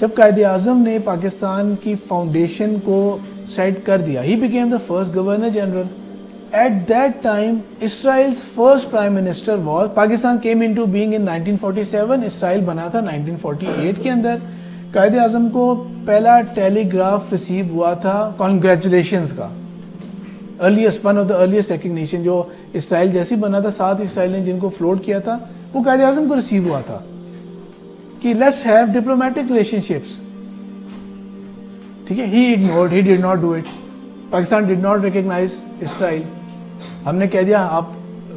جب قائد اعظم نے پاکستان کی فاؤنڈیشن کو سیٹ کر دیا, he became the first governor general. At that time Israel's first prime minister was, Pakistan came into being in 1947, Israel بنا تھا 1948 کے اندر. قائد اعظم کو پہلا ٹیلی گراف ریسیو ہوا تھا کانگریچولیشنز کا, earliest one of the earliest recognition, جو اسرائیل جیسی بنا تھا 7 اسرائیل نے جن کو فلوٹ کیا تھا, وہ قائد اعظم کو ریسیو ہوا تھا کہ let's have diplomatic relationships. ٹھیک ہے, he ignored, he did not do it. Pakistan did not recognise Israel. ہم نے کہہ دیا آپ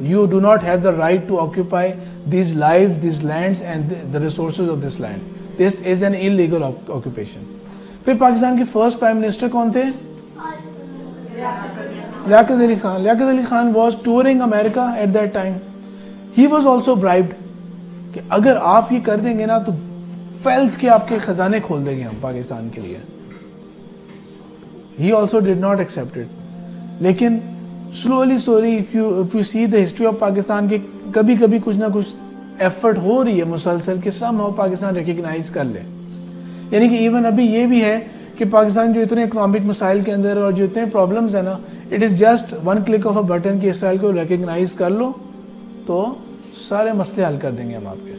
you do not have the right to occupy these lives, these lands and the resources of this land. This is an illegal occupation. پھر پاکستان کے first prime minister کون تھے؟ Liaquat Ali Khan. Liaquat Ali Khan was touring America at that time. He was also برائبڈ کہ اگر آپ یہ کر دیں گے نا تو ویلتھ کے آپ کے خزانے کھول دیں گے ہم پاکستان کے لیے. He also did not accept it. لیکن slowly if you see the history of Pakistan کہ کبھی کبھی کچھ نہ کچھ ایفرٹ ہو رہی ہے مسلسل کہ somehow پاکستان ریکگنائز کر لے. یعنی کہ ایون ابھی یہ بھی ہے کہ پاکستان جو اتنے اکنامک مسائل کے اندر اور جو اتنے پرابلمز ہیں نا, it is just one click of a button کہ اسرائیل کو ریکگنائز کر لو تو سارے مسئلے حل کر دیں گے ہم آپ کے.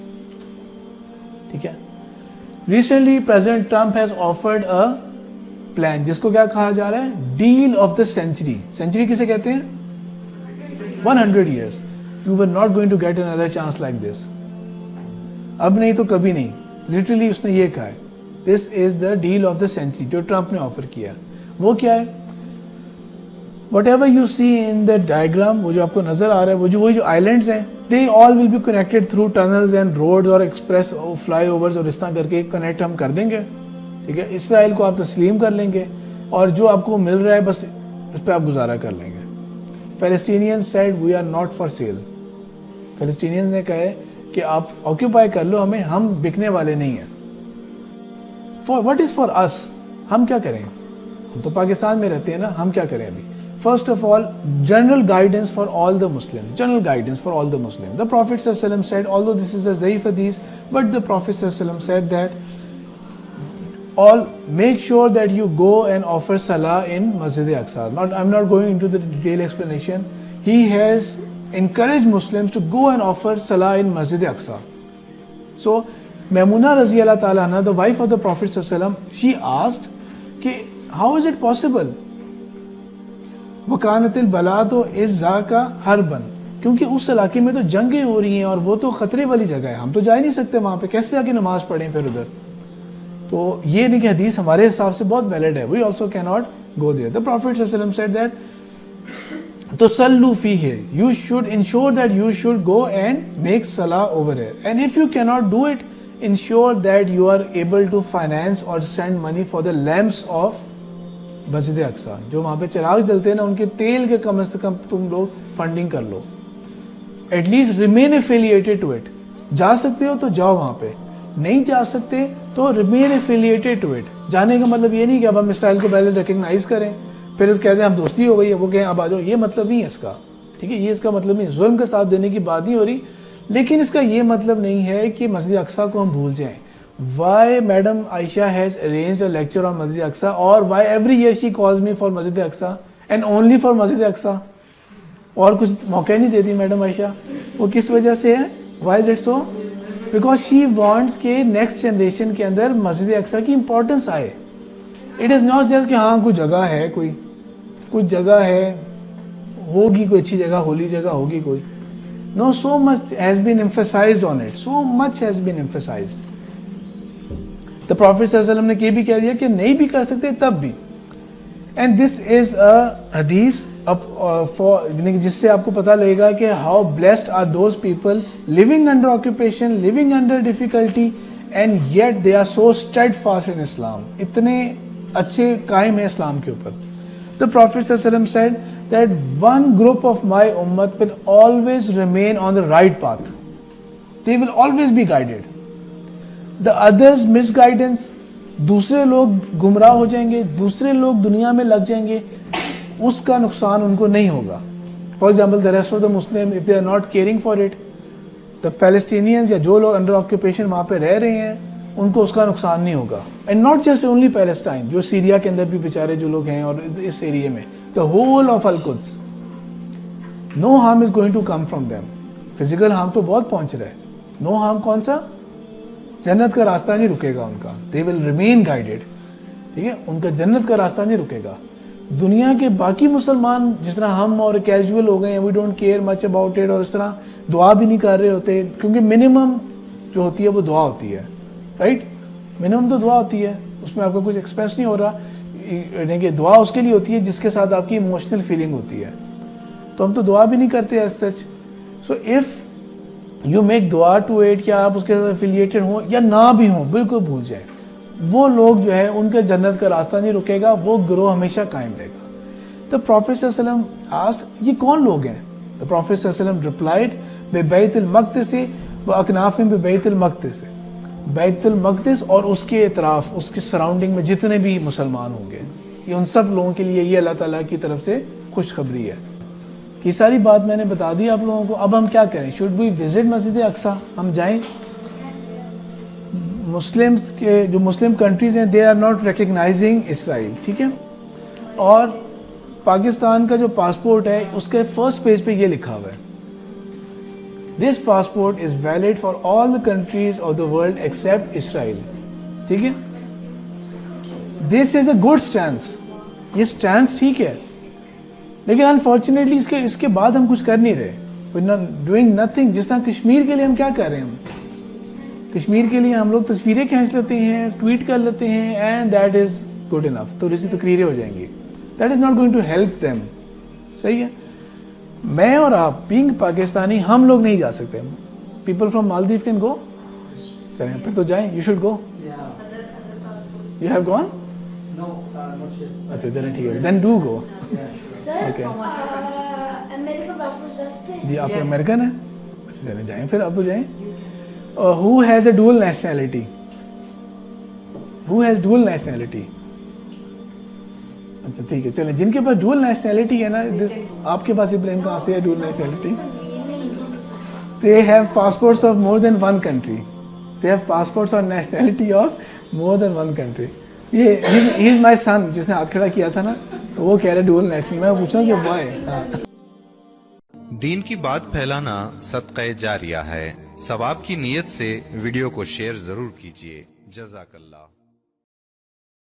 ٹھیک ہے. Recently president Trump has offered a plan جس کو کیا کہا جا رہا ہے, deal of the century. Century کسے کہتے ہیں؟ 100 years. You were not going to get another chance like this. اب نہیں تو کبھی نہیں. لٹرلی اس نے یہ کہا ہے, this is the deal of the century جو ٹرمپ نے آفر کیا. وہ کیا ہے؟ Whatever you see in the diagram, وہ جو آپ کو نظر آ رہا ہے, وہی جو آئیلینڈس ہیں, they all will be connected through tunnels and roads اور ایکسپریس فلائی اوورز, اور اس طرح کر کے کنیکٹ ہم کر دیں گے. ٹھیک ہے. اسرائیل کو آپ تسلیم کر لیں گے اور جو آپ کو مل رہا ہے بس اس پہ آپ گزارا کر لیں گے. Palestinians said we are not for sale. Palestinians نے کہا ہے کہ آپ آکوپائی کر لو ہمیں, ہم بکنے والے نہیں ہیں. فار وٹ از فار اس, ہم کیا کریں؟ ہم تو پاکستان میں رہتے ہیں نا, ہم کیا کریں ابھی؟ First of all general guidance for all the Muslim, general guidance for all the Muslim. The prophet صلی اللہ علیہ وسلم said, although this is a ضعیف حدیث, but the prophet صلی اللہ علیہ وسلم said that all make sure that you go and offer salah in Masjid Aqsa. I'm not going into the detailed explanation. He has encouraged Muslims to go and offer salah in Masjid Aqsa. So Maimuna رضی اللہ تعالیٰ عنہ, the wife of the Prophet صلی اللہ علیہ وسلم, she asked کہ how is it possible? وَكَانَتِ الْبَلَادُ إِذَّاكَ حَرْبًا, کیونکہ اس علاقے میں تو جنگیں ہو رہی ہیں اور وہ تو خطرے والی جگہ ہے, ہم تو جا ہی نہیں سکتے وہاں پہ, کیسے جا کے نماز پڑھیں پھر ادھر. تو یہ نہیں کہ حدیث ہمارے حساب سے بہت ویلڈ ہے, we also can not go there. The prophet صلی اللہ علیہ وسلم سیڈ دیٹ تصلوا فیہ, you should ensure that you should go and make صلاح over here, and if you can not do it ensure that you are able to finance or send money for the lamps of Masjid Aqsa. جو وہاں پہ چراغ جلتے ہیں نا, ان کے تیل کے کم از کم تم لوگ فنڈنگ کر لو. At least remain affiliated to it. جا سکتے ہو تو جاؤ وہاں پہ, نہیں جا سکتے تو ریمین ایفیلیٹڈ ٹو اٹ. جانے کا مطلب یہ نہیں کہ اب ہم اسرائیل کو پہلے ریکگنائز کریں پھر اس کہتے ہیں ہم دوستی ہو گئی ہے, وہ کہیں اب آ جاؤ, یہ مطلب نہیں ہے اس کا. ٹھیک ہے, یہ اس کا مطلب نہیں. ظلم کا ساتھ دینے کی بات نہیں ہو رہی, لیکن اس کا یہ مطلب نہیں ہے کہ مسجد اقصیٰ کو ہم بھول جائیں. Why madam Ayesha has arranged a lecture on Masjid Aqsa, اور why every year she calls me for Masjid Aqsa and only for Masjid Aqsa, اور کچھ موقع نہیں دیتی میڈم عائشہ. وہ کس وجہ سے ہے؟ Why is it so? Because she wants کہ نیکسٹ جنریشن کے اندر مسجد اقصیٰ کی امپورٹنس آئے. اٹ از ناٹ جسٹ کہ ہاں کوئی جگہ ہے, کوئی جگہ ہے, ہوگی کوئی اچھی جگہ, ہولی جگہ ہوگی کوئی. No, so much has been emphasized on it, so much has been emphasized. The prophet صلی اللہ علیہ وسلم نے یہ بھی کہہ دیا کہ نہیں بھی کر سکتے تب بھی. اینڈ دس از اے حدیث جس سے آپ کو پتہ لگے گا کہ how blessed are those people living under occupation, living under difficulty, and yet they are so steadfast in Islam. اتنے اچھے قائم ہیں اسلام کے اوپر. The Prophet ﷺ said that one group of my ummah will always remain on the right path. They will always be guided. The others misguidance, دوسرے لوگ گمراہ ہو جائیں گے, دوسرے لوگ دنیا میں لگ جائیں گے, اس کا نقصان ان کو نہیں ہوگا. For example, the rest of the Muslim, if they are not caring for it, the Palestinians یا جو لوگ انڈر آکوپیشن وہاں پہ رہ رہے ہیں, ان کو اس کا نقصان نہیں ہوگا. And not just only Palestine, جو سیریا کے اندر بھی بیچارے جو لوگ ہیں اور اس ایریے میں, دا whole of Al Quds, no harm is going to come from them. Physical harm تو بہت پہنچ رہا ہے, نو ہارم کون سا؟ جنت کا راستہ نہیں رکے گا ان کا, دے ول ریمین گائیڈیڈ. ٹھیک ہے, ان کا جنت کا راستہ نہیں رکے گا. دنیا کے باقی مسلمان جس طرح ہم اور کیجول ہو گئے ہیں, we don't care much about it, اور اس طرح دعا بھی نہیں کر رہے ہوتے, کیونکہ منیمم جو ہوتی ہے وہ دعا ہوتی ہے, رائٹ؟ منیمم تو دعا ہوتی ہے, اس میں آپ کا کچھ ایکسپریس نہیں ہو رہا, یعنی کہ دعا اس کے لیے ہوتی ہے جس کے ساتھ آپ کی ایموشنل فیلنگ ہوتی ہے. تو ہم تو دعا بھی نہیں کرتے as such. So if you make دعا ٹو ایٹ, کیا آپ اس کے ساتھ افیلیٹڈ ہوں یا نہ بھی ہوں, بالکل بھول جائیں. وہ لوگ جو ہے ان کے جنت کا راستہ نہیں رکے گا, وہ گروہ ہمیشہ قائم رہے گا. تو پروفیٹ صلی اللہ علیہ وسلم آسکڈ, یہ کون لوگ ہیں؟ تو پروفیٹ صلی اللہ علیہ وسلم ریپلائڈ ببیت المقدس واکنافہم ببیت المقدس. بیت المقدس اور اس کے اطراف, اس کے سراؤنڈنگ میں جتنے بھی مسلمان ہوں گے, یہ ان سب لوگوں کے لیے یہ اللہ تعالیٰ کی طرف سے خوشخبری ہے. یہ ساری بات میں نے بتا دی آپ لوگوں کو. اب ہم کیا کریں؟ شوڈ وی وزٹ مسجد اقصیٰ؟ ہم جائیں؟ مسلمس کے جو مسلم کنٹریز ہیں, دے آر ناٹ ریکگنائزنگ اسرائیل. ٹھیک ہے, اور پاکستان کا جو پاسپورٹ ہے اس کے فرسٹ پیج پہ یہ لکھا ہوا ہے, this passport is valid for all the countries of the world except Israel. ٹھیک ہے, this is a good stance, یہ اسٹینس ٹھیک ہے, لیکن انفارچونیٹلی اس کے بعد ہم کچھ کر نہیں رہے, ڈوئنگ نتھنگ. جس طرح کشمیر کے لیے ہم کیا کر رہے ہیں, ہم کشمیر کے لیے ہم لوگ تصویریں کھینچ لیتے ہیں, ٹویٹ کر لیتے ہیں, and that is good enough. تو اسی تقریریں ہو جائیں گی, that is not going to help them. صحیح ہے, میں اور آپ بینگ پاکستانی ہم لوگ نہیں جا سکتے. People from Maldives can go, چلیں پھر تو جائیں. You should go. You have gone? اچھا چلیں ٹھیک ہے, دین ڈو گو. جی آپ امریکن ہیں؟ اچھا چلیں جائیں پھر, آپ تو جائیں. Who has a dual nationality? Who has dual nationality? اچھا ٹھیک ہے, چلیں جن کے پاس ڈوئل نیشنلٹی ہے نا, آپ کے پاس ابراہیم کہاں سے ہے dual nationality? They have passports of more than one country. They have passports or nationality of more than one country. یہ ہی از مائی سن, جس نے ہاتھ کھڑا کیا تھا نا, وہ کہہ رہے ڈوئل نیشنل. میں پوچھ رہا ہوں کہ وائے. دین کی بات پھیلانا صدقہ جاریہ ہے. ثواب کی نیت سے ویڈیو کو شیئر ضرور کیجیے. جزاک اللہ.